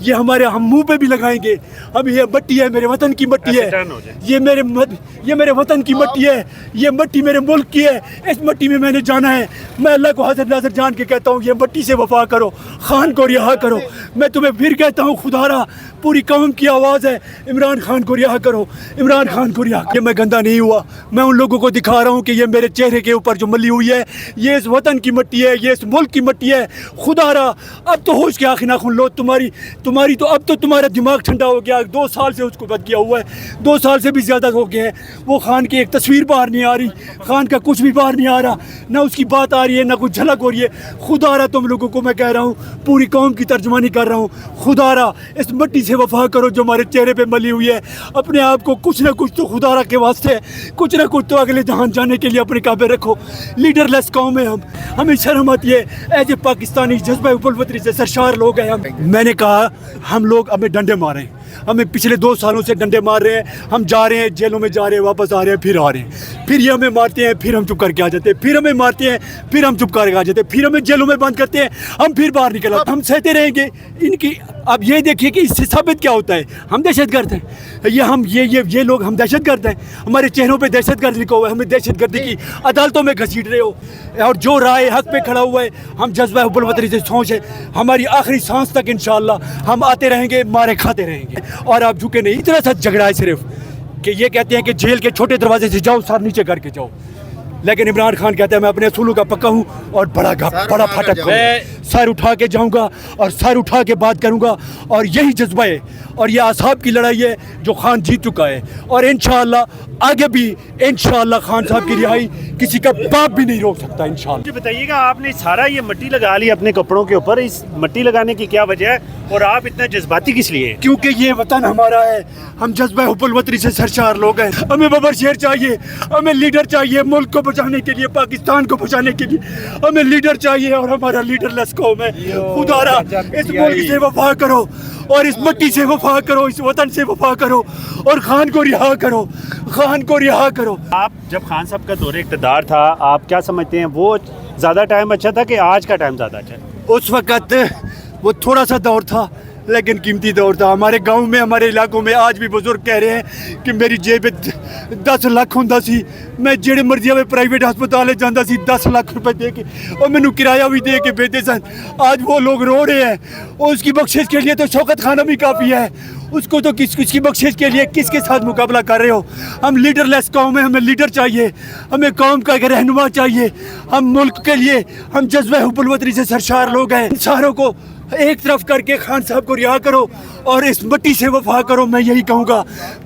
یہ ہمارے ہم منہ پہ بھی لگائیں گے. اب یہ مٹی ہے، میرے وطن کی مٹی ہے، یہ میرے وطن کی مٹی ہے، یہ مٹی میرے ملک کی ہے. اس مٹی میں نے جانا ہے. میں اللہ کو حاضر ناظر جان کے کہتا ہوں یہ مٹی سے وفا کرو، خان کو رہا کرو. میں تمہیں پھر کہتا ہوں خدا را پوری قوم کی آواز ہے، عمران خان کو رہا کرو، عمران خان کو رہا کرو. میں گندا نہیں ہوا، میں ان لوگوں کو دکھا رہا ہوں کہ یہ میرے چہرے کے اوپر جو ملی ہوئی ہے یہ اس وطن کی مٹی ہے، یہ اس ملک کی مٹی ہے. خدا را اب تو ہوش کے آخر ناخن لو. تمہاری تو اب تو تمہارا دماغ ٹھنڈا ہو گیا. 2 سال سے اس کو بد کیا ہوا ہے، 2 سال سے بھی زیادہ ہو گئے ہیں. وہ خان کی ایک تصویر باہر نہیں آ رہی، خان کا کچھ بھی باہر نہیں آ رہا، نہ اس کی بات آ رہی ہے، نہ کچھ جھلک ہو رہی ہے. خدا را تم لوگوں کو میں کہہ رہا ہوں، پوری قوم کی ترجمانی کر رہا ہوں، خدا را اس مٹی سے وفا کرو جو ہمارے چہرے پہ ملی ہوئی ہے. اپنے آپ کو کچھ نہ کچھ تو خدا را کے واسطے کچھ نہ کچھ تو اگلے جہان جانے کے لیے اپنے قابل رکھو. لیڈر لیس قوم ہے ہمیں شرم آتی ہے. ایسے پاکستانی جذبہ حب الوطنی سے سرشار لوگ ہیں. میں نے کہا ہم لوگ ہمیں ڈنڈے مارے ہیں، ہمیں پچھلے 2 سالوں سے ڈنڈے مار رہے ہیں. ہم جا رہے ہیں جیلوں میں، جا رہے ہیں واپس آ رہے ہیں، پھر آ رہے ہیں، پھر یہ ہمیں مارتے ہیں، پھر ہم چپ کر کے آ جاتے ہیں، پھر ہمیں مارتے ہیں، پھر ہم چپ کر کے آ جاتے ہیں، پھر ہمیں جیلوں میں بند کرتے ہیں، ہم پھر باہر نکل آتے ہیں. ہم سہتے رہیں گے ان کی. اب یہ دیکھیے کہ اس سے ثابت کیا ہوتا ہے، ہم دہشت گرد ہیں. یہ لوگ ہم دہشت گرد ہیں. ہمارے چہروں پہ دہشت گرد لکھا ہوا ہے. ہمیں دہشت گردی کی عدالتوں میں گھسیٹ رہے ہو. اور جو رائے حق پہ کھڑا ہوا ہے، ہم جذبہ حب الوطنی سے سوچ ہے ہماری آخری سانس تک انشاءاللہ ہم آتے رہیں گے، مارے کھاتے رہیں گے. اور آپ جھکے نہیں. اتنا سا جھگڑا ہے صرف کہ یہ کہتے ہیں کہ جیل کے چھوٹے دروازے سے جاؤ، سر نیچے کر کے جاؤ. لیکن عمران خان کہتا ہے میں اپنے اصولوں کا پکا ہوں اور بڑا پھٹک ہوں. سر اٹھا کے جاؤں گا اور سر اٹھا کے بات کروں گا. اور یہی جذبہ ہے اور یہ اصحاب کی لڑائی ہے جو خان جیت چکا ہے. اور انشاءاللہ آگے بھی انشاءاللہ خان صاحب کی رہائی کسی کا باپ بھی نہیں روک سکتا انشاءاللہ. مجھے بتائیے گا، آپ نے سارا یہ مٹی لگا لی اپنے کپڑوں کے اوپر، اس مٹی لگانے کی کیا وجہ ہے اور آپ اتنا جذباتی کس لیے ہیں؟ کیونکہ یہ وطن ہمارا ہے. ہم جذبہ حب الوطنی سے سرشار لوگ ہیں. ہمیں ببر شیر چاہیے، ہمیں لیڈر چاہیے ملک کو بچانے کے لیے، پاکستان کو بچانے کے لیے ہمیں لیڈر چاہیے. اور ہمارا لیڈر لیس قوم ہے. خدا را اس ملک سے وفا کرو اور اس مٹی سے وفا کرو، اس وطن سے وفا کرو اور خان کو رہا کرو، خان کو رہا کرو. آپ جب خان صاحب کا دور اقتدار تھا، آپ کیا سمجھتے ہیں وہ زیادہ ٹائم اچھا تھا کہ آج کا ٹائم زیادہ اچھا ہے؟ اس وقت وہ تھوڑا سا دور تھا لیکن قیمتی دور تھا. ہمارے گاؤں میں، ہمارے علاقوں میں آج بھی بزرگ کہہ رہے ہیں کہ میری جیب 10 لاکھ ہوندا سی، میں جڑے مرضی میں پرائیویٹ ہسپتال جانا سی 10 لاکھ روپے دے کے، اور مینوں کرایہ بھی دے کے بھیجتے سن. آج وہ لوگ رو رہے ہیں. اور اس کی بخشش کے لیے تو شوکت خانہ بھی کافی ہے. اس کو تو کس کی بخشش کے لیے کس کے ساتھ مقابلہ کر رہے ہو؟ ہم لیڈر لیس قوم ہیں. ہمیں لیڈر چاہیے، ہمیں قوم کا ایک رہنما چاہیے. ہم ملک کے لیے، ہم جذبہ حب الوطنی سے سرشار لوگ ہیں. ان ساروں کو ایک طرف کر کے خان صاحب کو رہا کرو اور اس مٹی سے وفا کرو. میں یہی کہوں گا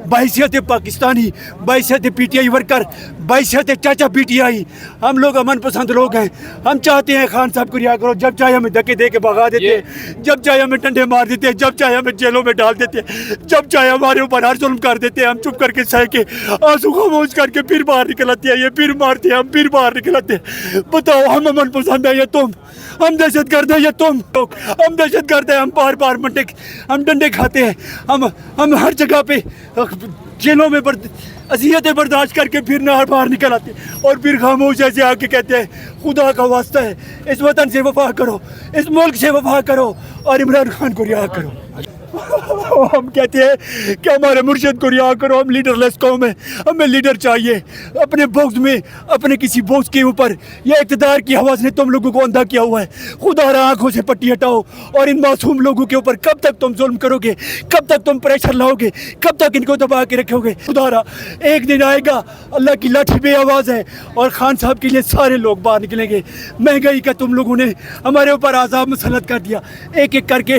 بحیثیت پاکستانی، بحیثیت پی ٹی آئی ورکر، بحیثیت چاچا پی ٹی آئی، ہم لوگ امن پسند لوگ ہیں. ہم چاہتے ہیں خان صاحب کو رہا کرو. جب چاہے ہمیں دھکے دے کے بھگا دیتے، جب چاہے ہمیں ڈنڈے مار دیتے، جب چاہے ہمیں جیلوں میں ڈال دیتے، جب چاہے ہمارے اوپر ہر ظلم کر دیتے. ہم چپ کر کے سہ کے آنسو خاموش کر کے پھر باہر نکل آتے ہیں. یہ پھر مارتے ہیں، ہم پھر باہر نکل آتے ہیں. بتاؤ ہم امن پسند ہیں یا تم؟ ہم دہشت گرد ہیں یا تم؟ ہم دہشت گرد ہیں. ہم بار بار ہم ڈنڈے کھاتے ہیں. ہم ہر جگہ پہ جیلوں میں اذیتیں برداشت کر کے پھر باہر نکل آتے ہیں اور پھر خاموش ایسے آ کے کہتے ہیں خدا کا واسطہ ہے اس وطن سے وفا کرو، اس ملک سے وفا کرو اور عمران خان کو رہا کرو. ہم کہتے ہیں کہ ہمارے مرشد کو رہا کرو. ہم لیڈر لیس قوم ہیں. ہمیں لیڈر چاہیے. اپنے بغض میں، اپنے کسی بغض کے اوپر یہ اقتدار کی حوث نے تم لوگوں کو اندھا کیا ہوا ہے. خدا را آنکھوں سے پٹی ہٹاؤ اور ان معصوم لوگوں کے اوپر کب تک تم ظلم کرو گے؟ کب تک تم پریشر لاؤ گے؟ کب تک ان کو دبا کے رکھو گے؟ خدا را ایک دن آئے گا، اللہ کی لاٹھی بے آواز ہے اور خان صاحب کے لیے سارے لوگ باہر نکلیں گے. مہنگائی کا تم لوگوں نے ہمارے اوپر عذاب مسلط کر دیا. ایک ایک کر کے